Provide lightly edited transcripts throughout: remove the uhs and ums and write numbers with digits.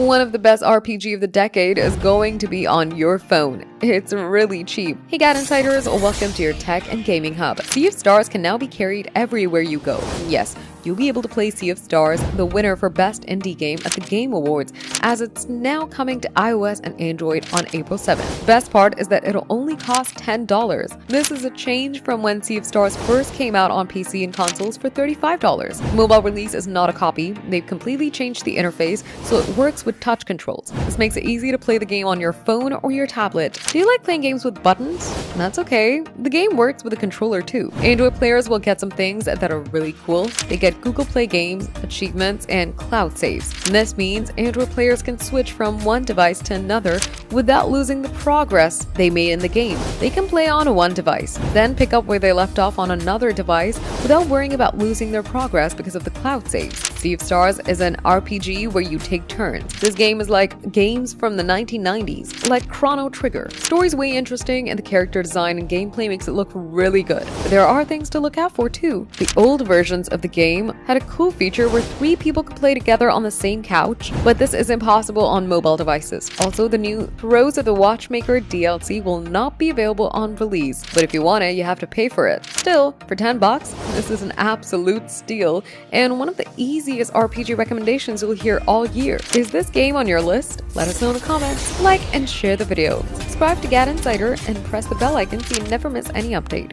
One of the best RPG of the decade is going to be on your phone. It's really cheap. Hey GadInsiders, welcome to your tech and gaming hub. Sea of Stars can now be carried everywhere you go. Yes, you'll be able to play Sea of Stars, the winner for Best Indie Game at the Game Awards, as it's now coming to iOS and Android on April 7th. Best part is that it'll only cost $10. This is a change from when Sea of Stars first came out on PC and consoles for $35. Mobile release is not a copy. They've completely changed the interface so it works with touch controls. This makes it easy to play the game on your phone or your tablet. Do you like playing games with buttons? That's okay. The game works with a controller too. Android players will get some things that are really cool. They get Google Play Games, achievements, and cloud saves. This means Android players can switch from one device to another without losing the progress they made in the game. They can play on one device, then pick up where they left off on another device without worrying about losing their progress because of the cloud saves. Sea of Stars is an RPG where you take turns. This game is like games from the 1990s, like Chrono Trigger. Story's way interesting and the character design and gameplay makes it look really good. But there are things to look out for too. The old versions of the game had a cool feature where 3 people could play together on the same couch, but this isn't possible on mobile devices. Also, the new Throws of the Watchmaker DLC will not be available on release, but if you want it, you have to pay for it. Still, for $10, this is an absolute steal and one of the easiest RPG recommendations you'll hear all year. Is this game on your list? Let us know in the comments, like and share the video. Subscribe to GadInsider and press the bell icon so you never miss any update.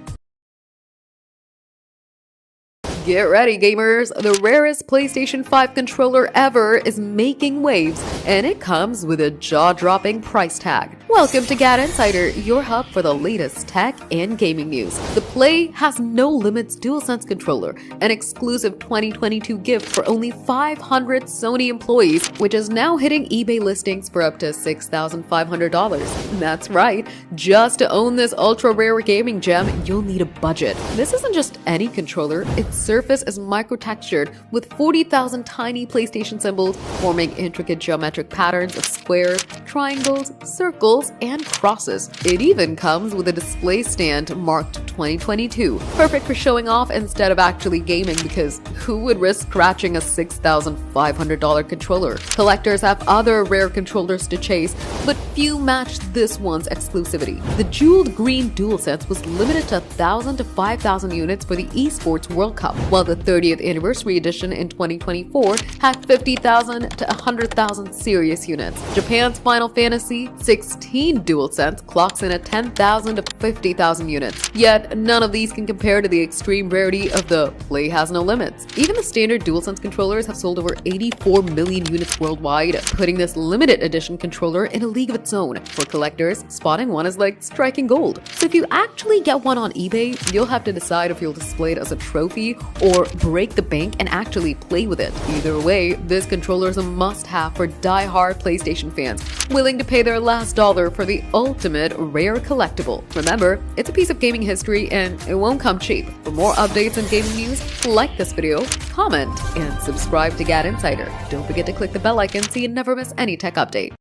Get ready, gamers! The rarest PlayStation 5 controller ever is making waves, and it comes with a jaw-dropping price tag. Welcome to GadInsider, your hub for the latest tech and gaming news. The Play has no limits DualSense controller, an exclusive 2022 gift for only 500 Sony employees, which is now hitting eBay listings for up to $6,500. That's right, just to own this ultra-rare gaming gem, you'll need a budget. This isn't just any controller, its surface is micro-textured with 40,000 tiny PlayStation symbols forming intricate geometric patterns of squares, triangles, circles, and crosses. It even comes with a display stand marked 2022, perfect for showing off instead of actually gaming, because who would risk scratching a $6,500 controller? Collectors have other rare controllers to chase, but few match this one's exclusivity. The jeweled green DualSense was limited to 1,000 to 5,000 units for the Esports World Cup, while the 30th anniversary edition in 2024 had 50,000 to 100,000 serious units. Japan's Final Fantasy 16 DualSense clocks in at 10,000 to 50,000 units. Yet, none of these can compare to the extreme rarity of the Play Has No Limits. Even the standard DualSense controllers have sold over 84 million units worldwide, putting this limited edition controller in a league of its own. For collectors, spotting one is like striking gold. So if you actually get one on eBay, you'll have to decide if you'll display it as a trophy or break the bank and actually play with it. Either way, this controller is a must-have for die-hard PlayStation fans willing to pay their last dollar for the ultimate rare collectible. Remember, it's a piece of gaming history and it won't come cheap. For more updates on gaming news, like this video, comment, and subscribe to GadInsider. Don't forget to click the bell icon so you never miss any tech update.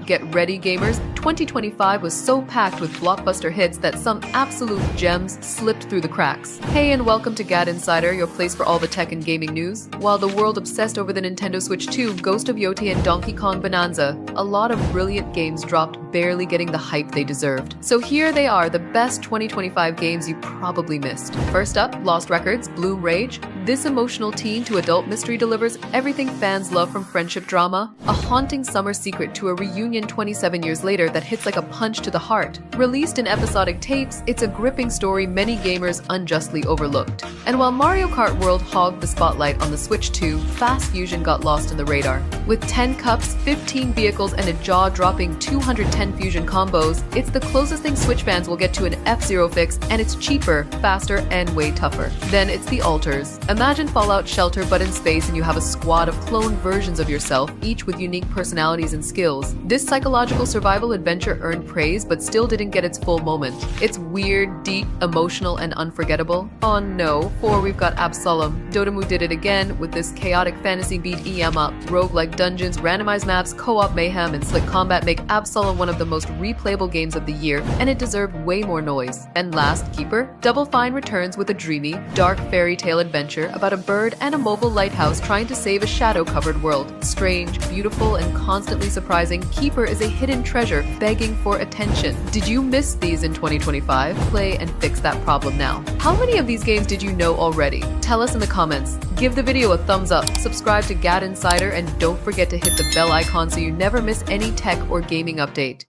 Get ready, gamers! 2025 was so packed with blockbuster hits that some absolute gems slipped through the cracks. Hey, and welcome to GadInsider, your place for all the tech and gaming news. While the world obsessed over the Nintendo Switch 2, Ghost of Yoti, and Donkey Kong Bonanza, a lot of brilliant games dropped, barely getting the hype they deserved. So here they are, the best 2025 games you probably missed. First up, Lost Records, Bloom Rage. This emotional teen to adult mystery delivers everything fans love from friendship drama, a haunting summer secret to a reunion 27 years later that hits like a punch to the heart. Released in episodic tapes, it's a gripping story many gamers unjustly overlooked. And while Mario Kart World hogged the spotlight on the Switch 2, Fast Fusion got lost in the radar. With 10 cups, 15 vehicles, and a jaw-dropping 210 fusion combos, it's the closest thing Switch fans will get to an F-Zero fix, and it's cheaper, faster, and way tougher. Then it's the Alters. Imagine Fallout Shelter but in space and you have a squad of cloned versions of yourself, each with unique personalities and skills. This psychological survival adventure earned praise but still didn't get its full moment. It's weird, deep, emotional, and unforgettable. Oh no, 4 we've got Absolem. Dotemu did it again with this chaotic fantasy beat EM up. Roguelike dungeons, randomized maps, co-op mayhem, and slick combat make Absolem one of the most replayable games of the year, and it deserved way more noise. And last, Keeper, Double Fine returns with a dreamy, dark fairy tale adventure about a bird and a mobile lighthouse trying to save a shadow-covered world. Strange, beautiful, and constantly surprising, Keeper is a hidden treasure begging for attention. Did you miss these in 2025? Play and fix that problem now. How many of these games did you know already? Tell us in the comments. Give the video a thumbs up, subscribe to GadInsider, and don't forget to hit the bell icon so you never miss any tech or gaming update.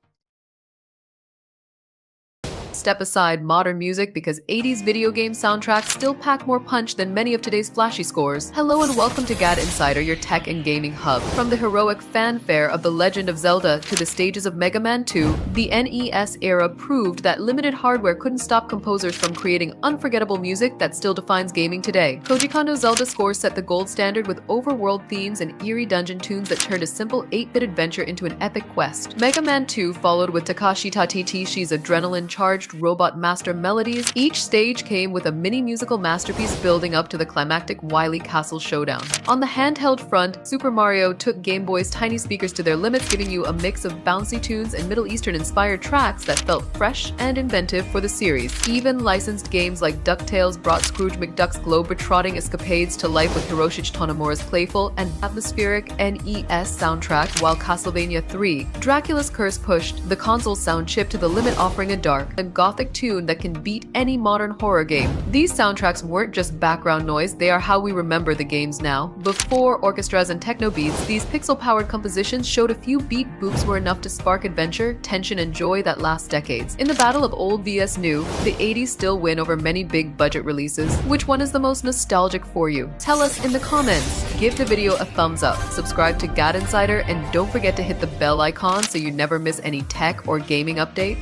Step aside modern music because 80s video game soundtracks still pack more punch than many of today's flashy scores. Hello and welcome to GadInsider, your tech and gaming hub. From the heroic fanfare of The Legend of Zelda to the stages of Mega Man 2, the NES era proved that limited hardware couldn't stop composers from creating unforgettable music that still defines gaming today. Koji Kondo's Zelda scores set the gold standard with overworld themes and eerie dungeon tunes that turned a simple 8-bit adventure into an epic quest. Mega Man 2 followed with Takashi Tatishi's adrenaline-charged robot master melodies. Each stage came with a mini musical masterpiece building up to the climactic Wily Castle showdown. On the handheld front, Super Mario took Game Boy's tiny speakers to their limits, giving you a mix of bouncy tunes and Middle Eastern-inspired tracks that felt fresh and inventive for the series. Even licensed games like DuckTales brought Scrooge McDuck's globe-trotting escapades to life with Hiroshi Tonomura's playful and atmospheric NES soundtrack, while Castlevania 3, Dracula's Curse pushed the console's sound chip to the limit, offering a dark and gothic tune that can beat any modern horror game. These soundtracks weren't just background noise, they are how we remember the games now. Before orchestras and techno beats, these pixel-powered compositions showed a few beat boops were enough to spark adventure, tension, and joy that last decades. In the battle of old vs new, the 80s still win over many big budget releases. Which one is the most nostalgic for you? Tell us in the comments. Give the video a thumbs up, subscribe to GadInsider, and don't forget to hit the bell icon so you never miss any tech or gaming update.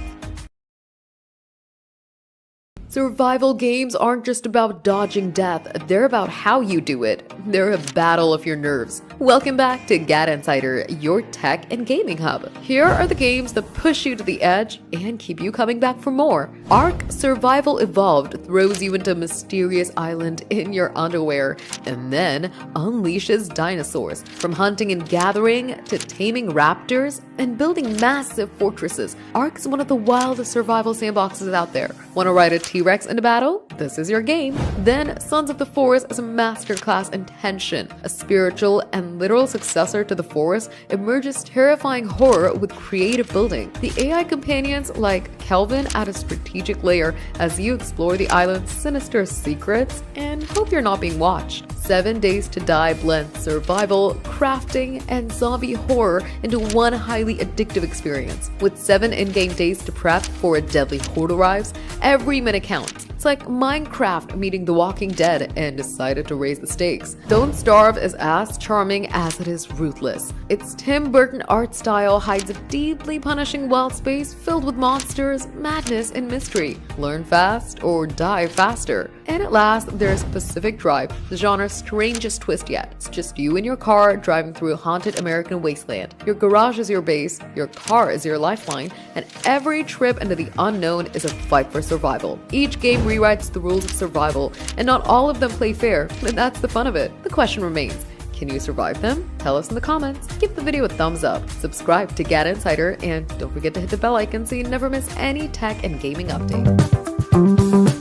Survival games aren't just about dodging death, they're about how you do it. They're a battle of your nerves. Welcome back to GadInsider, your tech and gaming hub. Here are the games that push you to the edge and keep you coming back for more. Ark Survival Evolved throws you into a mysterious island in your underwear and then unleashes dinosaurs. From hunting and gathering to taming raptors and building massive fortresses, Ark is one of the wildest survival sandboxes out there. Want to ride a T-Rex into battle? This is your game. Then Sons of the Forest is a masterclass in tension. A spiritual and literal successor to The Forest, emerges terrifying horror with creative building. The AI companions like Kelvin add a strategic layer as you explore the island's sinister secrets and hope you're not being watched. 7 Days to Die blends survival, crafting, and zombie horror into one highly addictive experience. With 7 in-game days to prep before a deadly horde arrives, every minute counts. It's like Minecraft meeting The Walking Dead and decided to raise the stakes. Don't Starve is as charming as it is ruthless. Its Tim Burton art style hides a deeply punishing wild space filled with monsters, madness, and mystery. Learn fast or die faster. And at last, there's Pacific Drive, the genre's strangest twist yet. It's just you in your car driving through a haunted American wasteland. Your garage is your base, your car is your lifeline, and every trip into the unknown is a fight for survival. Each game rewrites the rules of survival, and not all of them play fair, and that's the fun of it. The question remains, can you survive them? Tell us in the comments. Give the video a thumbs up, subscribe to GadInsider, and don't forget to hit the bell icon so you never miss any tech and gaming updates.